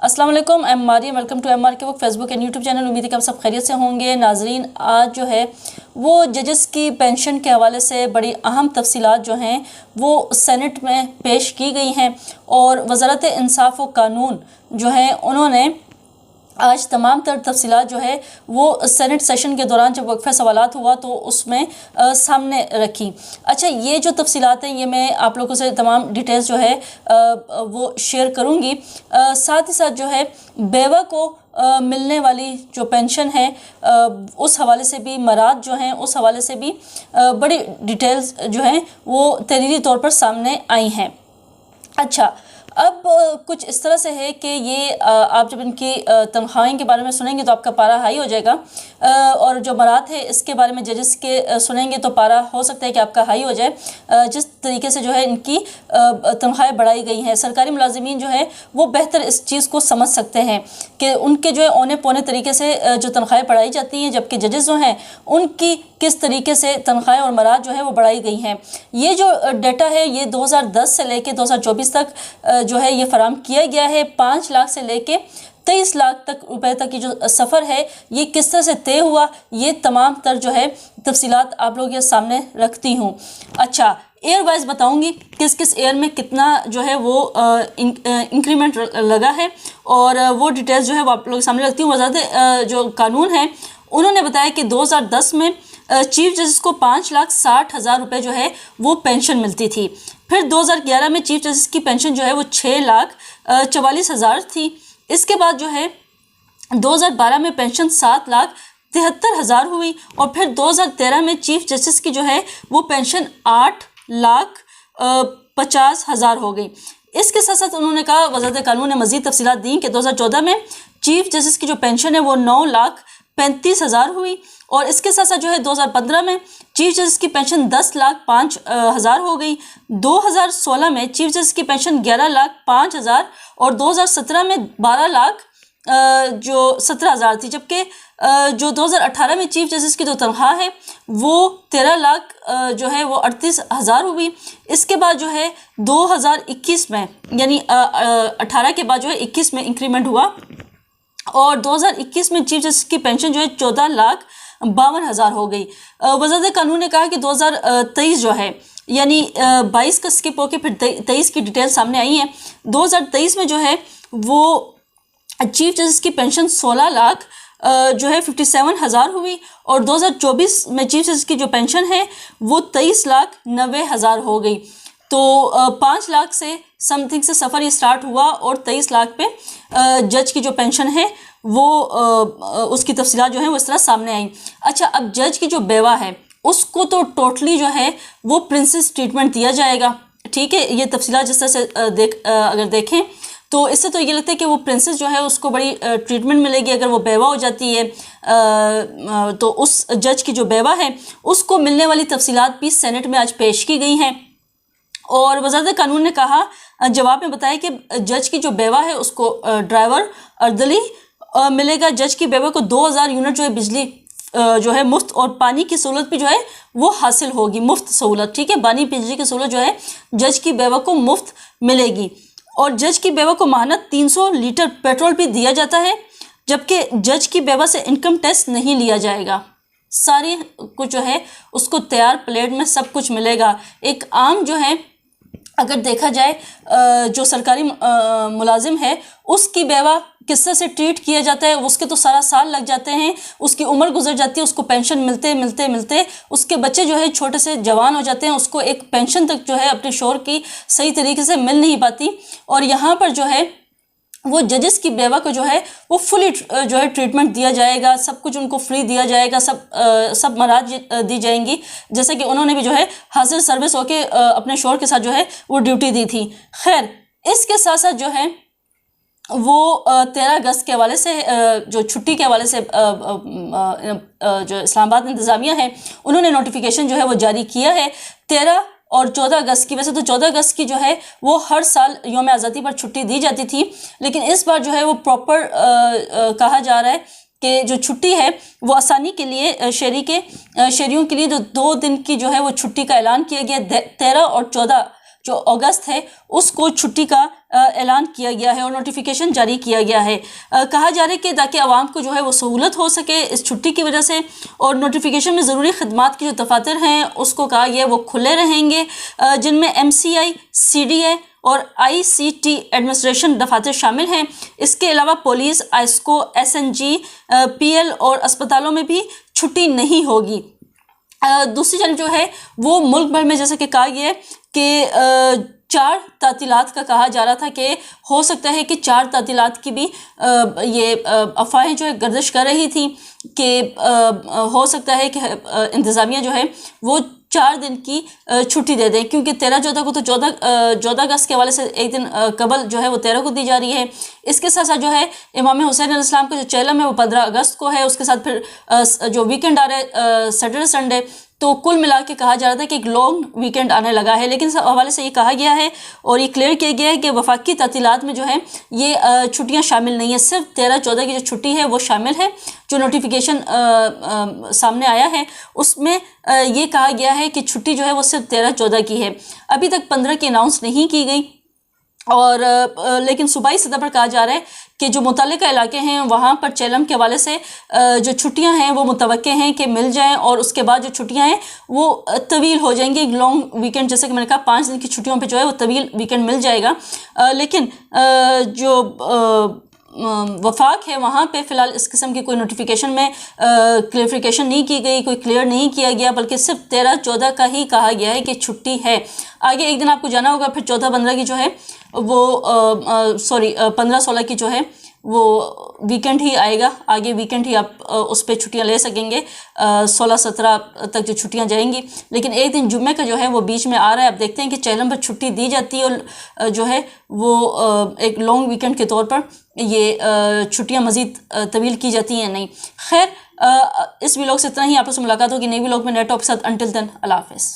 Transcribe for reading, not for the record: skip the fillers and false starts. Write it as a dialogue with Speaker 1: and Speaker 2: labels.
Speaker 1: अस्सलाम वालेकुम, M Maryam, welcome to M R K वक्त फेसबुक एंड यूट्यूब चैनल। उम्मीद है कि आप सब खैरियत से होंगे। नाजरीन, आज जो है वो जजेस की पेंशन के हवाले से बड़ी अहम तफसीलात जो हैं वो सेनेट में पेश की गई हैं और वज़ारत इंसाफ व कानून जो है उन्होंने आज तमाम तर तफसीलात जो है वो सेनेट सेशन के दौरान जब वक्फे सवालात हुआ तो उसमें सामने रखी। अच्छा, ये जो तफसीलात हैं ये मैं आप लोगों से तमाम डिटेल्स जो है वो शेयर करूँगी। साथ ही साथ जो है बेवा को मिलने वाली जो पेंशन है उस हवाले से भी, मराद जो हैं उस हवाले से भी बड़ी डिटेल्स जो हैं वो तहरीरी तौर पर सामने आई हैं। अच्छा, अब कुछ इस तरह से है कि ये आप जब इनकी तनख्वाही के बारे में सुनेंगे तो आपका पारा हाई हो जाएगा, और जो मरात है इसके बारे में जजेस के सुनेंगे तो पारा हो सकता है कि आपका हाई हो जाए। जिस तरीके से जो है इनकी तनख्वाहें बढ़ाई गई हैं, सरकारी मुलाजिमीन जो है वो बेहतर इस चीज़ को समझ सकते हैं कि उनके जो है औने पौने तरीके से जो तनख्वाहें बढ़ाई जाती हैं, जबकि जजेस जो हैं उनकी किस तरीके से तनख्वाहें और मराद जो है वो बढ़ाई गई हैं। ये जो डाटा है ये 2010 से लेके 2024 तक जो है ये फराम किया गया है। 5 लाख से लेके 23 लाख तक रुपए तक की जो सफ़र है ये किस तरह से तय हुआ, ये तमाम तर जो है तफसीलात आप लोगों के सामने रखती हूँ। अच्छा, एयर वाइज बताऊँगी किस किस एयर में कितना जो है वो इंक्रीमेंट लगा है, और वो डिटेल्स जो है वो आप लोगों के सामने रखती हूँ। वज़ारत जो कानून है उन्होंने बताया कि 2010 में चीफ जस्टिस को 5,60,000 रुपये जो है वो पेंशन मिलती थी। फिर 2011 में चीफ जस्टिस की पेंशन जो है वो 6,44,000 थी। इसके बाद जो है 2012 में पेंशन 7,73,000 हुई, और फिर 2013 में चीफ जस्टिस की जो है वो पेंशन 8,50,000 हो गई। इसके साथ साथ उन्होंने कहा, वज़ारत कानून ने मज़ीद तफसीलात दी कि 2014 में चीफ जस्टिस की जो पेंशन है वो 9,35,000 हुई, और इसके साथ साथ जो है 2015 में चीफ जस्टिस की पेंशन 10,05,000 हो गई। 2016 में चीफ जस्टिस की पेंशन 11,05,000 और 2017 में 12,17,000 थी, जबकि जो 2018 में चीफ जस्टिस की जो तनख्वाह है वो 13 लाख जो है वो 38,000 हुई। इसके बाद जो है 2021 में यानी 18 के बाद जो है 21 में इंक्रीमेंट हुआ, और 2021 में चीफ जस्टिस की पेंशन जो है 14,52,000 हो गई। वज़ारत कानून ने कहा कि 2023 जो है यानी 22 का स्किप होकर फिर 23 की डिटेल सामने आई है। 2023 में जो है वो चीफ जस्टिस की पेंशन 16 लाख जो है 57,000 हुई, और 2024 में चीफ जस्टिस की जो पेंशन है वो 23,90,000 हो गई। तो 5 लाख से समथिंग से सफ़र ये स्टार्ट हुआ, और 23 लाख पे जज की जो पेंशन है वो उसकी तफसीलात जो है वो इस तरह सामने आई। अच्छा, अब जज की जो बेवा है उसको तो टोटली जो है वो प्रिंसेस ट्रीटमेंट दिया जाएगा। ठीक है, ये तफसीलात जिस तरह से अगर देखें तो इससे तो ये लगता है कि वो प्रिंसेस जो है उसको बड़ी ट्रीटमेंट मिलेगी अगर वो बेवा हो जाती है। तो उस जज की जो बेवा है उसको मिलने वाली तफसीलात भी सेनेट में आज पेश की गई हैं, और वज़ारत कानून ने कहा, जवाब में बताया कि जज की जो बेवा है उसको ड्राइवर अर्दली मिलेगा। जज की बेवा को 2,000 यूनिट जो है बिजली जो है मुफ्त, और पानी की सहूलत भी जो है वो हासिल होगी, मुफ्त सहूलत। ठीक है, पानी बिजली की सहूलत जो है जज की बेवा को मुफ्त मिलेगी, और जज की बेवा को माहाना 300 लीटर पेट्रोल भी दिया जाता है, जबकि जज की बेवा से इनकम टैक्स नहीं लिया जाएगा। सारी कुछ जो है उसको तैयार प्लेट में सब कुछ मिलेगा। एक आम जो है अगर देखा जाए जो सरकारी मुलाजिम है उसकी बेवा किस तरह से ट्रीट किया जाता है, उसके तो सारा साल लग जाते हैं, उसकी उम्र गुजर जाती है, उसको पेंशन मिलते मिलते मिलते उसके बच्चे जो है छोटे से जवान हो जाते हैं, उसको एक पेंशन तक जो है अपने शोहर की सही तरीके से मिल नहीं पाती। और यहाँ पर जो है वो जजेस की बेवा को जो है वो फुली जो है ट्रीटमेंट दिया जाएगा, सब कुछ उनको फ्री दिया जाएगा, सब मराद दी जाएंगी, जैसे कि उन्होंने भी जो है हाजिर सर्विस होके अपने शोहर के साथ जो है वो ड्यूटी दी थी। खैर, इसके साथ साथ जो है वो 13 अगस्त के हवाले से जो छुट्टी के हवाले से जो इस्लामाबाद इंतज़ामिया है उन्होंने नोटिफिकेशन जो है वो जारी किया है 13 और 14 अगस्त की। वैसे तो 14 अगस्त की जो है वो हर साल यौम आज़ादी पर छुट्टी दी जाती थी, लेकिन इस बार जो है वो प्रॉपर कहा जा रहा है कि जो छुट्टी है वो आसानी के लिए शहरियों के लिए जो 2 दिन की जो है वो छुट्टी का ऐलान किया गया 13 और 14 جو اگست ہے اس کو چھٹی کا اعلان کیا گیا ہے اور نوٹیفیکیشن جاری کیا گیا ہے. کہا جا رہا ہے کہ تاکہ عوام کو جو ہے وہ سہولت ہو سکے اس چھٹی کی وجہ سے، اور نوٹیفیکیشن میں ضروری خدمات کے جو دفاتر ہیں اس کو کہا گیا ہے وہ کھلے رہیں گے، جن میں MCI، CDA اور ICT ایڈمنسٹریشن دفاتر شامل ہیں. اس کے علاوہ پولیس، آئسکو، SNG، PL اور اسپتالوں میں بھی چھٹی نہیں ہوگی. دوسری جانب جو ہے وہ ملک بھر میں جیسا کہ کہا گیا ہے کہ 4 تعطیلات کا کہا جا رہا تھا کہ ہو سکتا ہے کہ 4 تعطیلات کی بھی یہ افواہیں جو ہے گردش کر رہی تھیں کہ ہو سکتا ہے کہ انتظامیہ جو ہے وہ 4 دن کی چھٹی دے دیں، کیونکہ 13/14 کو تو 14 اگست کے حوالے سے ایک دن قبل جو ہے وہ 13 کو دی جا رہی ہے. اس کے ساتھ ساتھ جو ہے امام حسین علیہ السلام کا جو چہلم ہے وہ 15 اگست کو ہے. اس کے ساتھ پھر جو ویکنڈ آ رہا ہے سیٹرڈے سنڈے، تو کل ملا کے کہا جا رہا تھا کہ ایک لانگ ویکنڈ آنے لگا ہے. لیکن اس حوالے سے یہ کہا گیا ہے اور یہ کلیئر کیا گیا ہے کہ وفاقی تعطیلات میں جو ہے یہ چھٹیاں شامل نہیں ہیں، صرف 13/14 کی جو چھٹی ہے وہ شامل ہے. جو نوٹیفیکیشن سامنے آیا ہے اس میں یہ کہا گیا ہے کہ چھٹی جو ہے وہ صرف 13/14 کی ہے. ابھی تک 15 کی اناؤنس نہیں کی گئی، اور لیکن صوبائی سطح پر کہا جا رہا ہے کہ جو متعلقہ علاقے ہیں وہاں پر چہلم کے حوالے سے جو چھٹیاں ہیں وہ متوقع ہیں کہ مل جائیں، اور اس کے بعد جو چھٹیاں ہیں وہ طویل ہو جائیں گی. لانگ ویکنڈ جیسے کہ میں نے کہا 5 دن کی چھٹیوں پہ جو ہے وہ طویل ویکنڈ مل جائے گا. لیکن جو وفاق ہے وہاں پہ فی الحال اس قسم کی کوئی نوٹیفیکیشن میں کلیریفیکیشن نہیں کی گئی، کوئی کلیئر نہیں کیا گیا، بلکہ صرف 13/14 کا ہی کہا گیا ہے کہ چھٹی ہے. آگے ایک دن آپ کو جانا ہوگا، پھر 14/15 کی جو ہے وہ 15/16 کی جو ہے وہ ویکنڈ ہی آئے گا. آگے ویکنڈ ہی آپ اس پہ چھٹیاں لے سکیں گے، 16-17 تک جو چھٹیاں جائیں گی. لیکن ایک دن جمعہ کا جو ہے وہ بیچ میں آ رہا ہے. اب دیکھتے ہیں کہ چہلم پر چھٹی دی جاتی ہے اور جو ہے وہ ایک لانگ ویکنڈ کے طور پر یہ چھٹیاں مزید طویل کی جاتی ہیں یا نہیں. خیر، اس ویلاگ سے اتنا ہی. آپ سے ملاقات ہوگی نئی ویلاگ میں نئے ٹاپک کے ساتھ. انٹل دین اللہ حافظ.